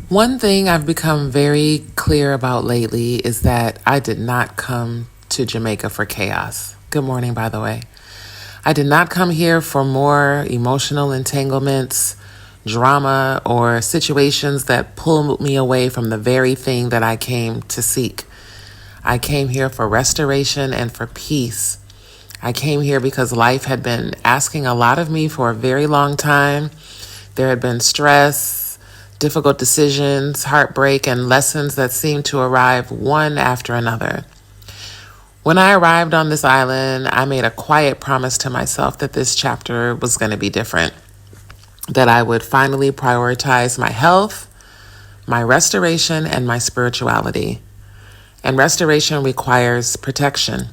One thing I've become very clear about lately is that I did not come to Jamaica for chaos. Good morning, by the way. I did not come here for more emotional entanglements, drama, or situations that pull me away from the very thing that I came to seek. I came here for restoration and for peace. I came here because life had been asking a lot of me for a very long time. There had been stress, difficult decisions, heartbreak, and lessons that seemed to arrive one after another. When I arrived on this island, I made a quiet promise to myself that this chapter was going to be different, that I would finally prioritize my health, my restoration, and my spirituality. And restoration requires protection.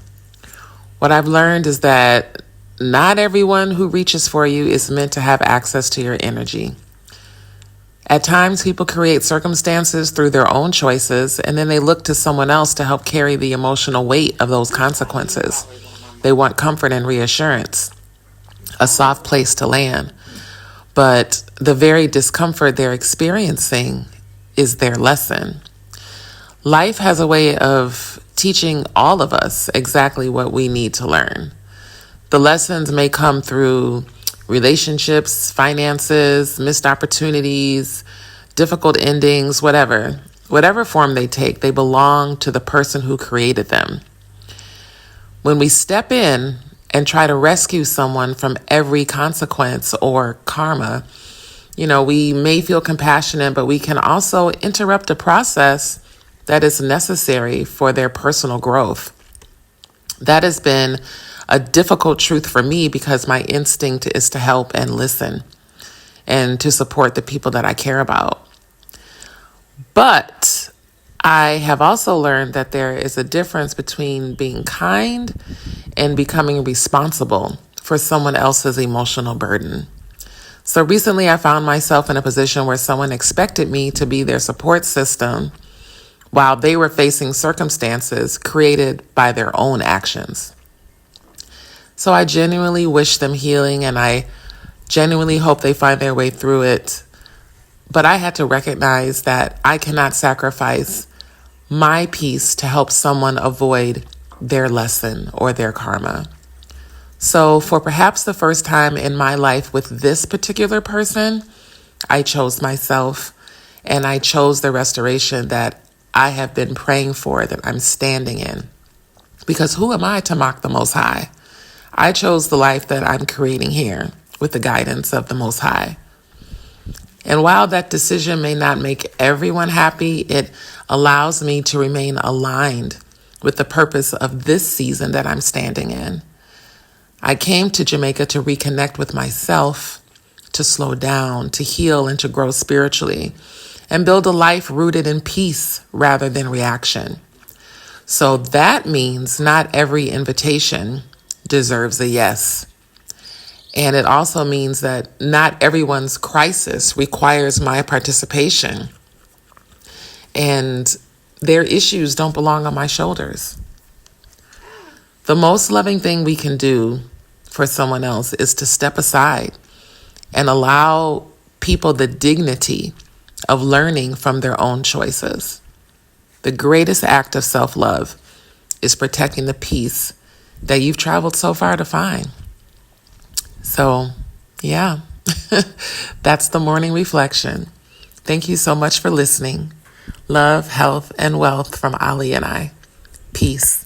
What I've learned is that not everyone who reaches for you is meant to have access to your energy. At times, people create circumstances through their own choices, and then they look to someone else to help carry the emotional weight of those consequences. They want comfort and reassurance, a soft place to land. But the very discomfort they're experiencing is their lesson. Life has a way of teaching all of us exactly what we need to learn. The lessons may come through relationships, finances, missed opportunities, difficult endings, whatever form they take, they belong to the person who created them. When we step in and try to rescue someone from every consequence or karma, we may feel compassionate, but we can also interrupt a process that is necessary for their personal growth. That has been a difficult truth for me because my instinct is to help and listen and to support the people that I care about. But I have also learned that there is a difference between being kind and becoming responsible for someone else's emotional burden. So recently I found myself in a position where someone expected me to be their support system while they were facing circumstances created by their own actions. So I genuinely wish them healing, and I genuinely hope they find their way through it. But I had to recognize that I cannot sacrifice my peace to help someone avoid their lesson or their karma. So for perhaps the first time in my life with this particular person, I chose myself, and I chose the restoration that I have been praying for, that I'm standing in. Because who am I to mock the Most High? I chose the life that I'm creating here with the guidance of the Most High. And while that decision may not make everyone happy, it allows me to remain aligned with the purpose of this season that I'm standing in. I came to Jamaica to reconnect with myself, to slow down, to heal, and to grow spiritually, and build a life rooted in peace rather than reaction. So that means not every invitation deserves a yes. And it also means that not everyone's crisis requires my participation. And their issues don't belong on my shoulders. The most loving thing we can do for someone else is to step aside and allow people the dignity of learning from their own choices. The greatest act of self-love is protecting the peace that you've traveled so far to find. So, yeah, that's the morning reflection. Thank you so much for listening. Love, health, and wealth from Ali and I. Peace.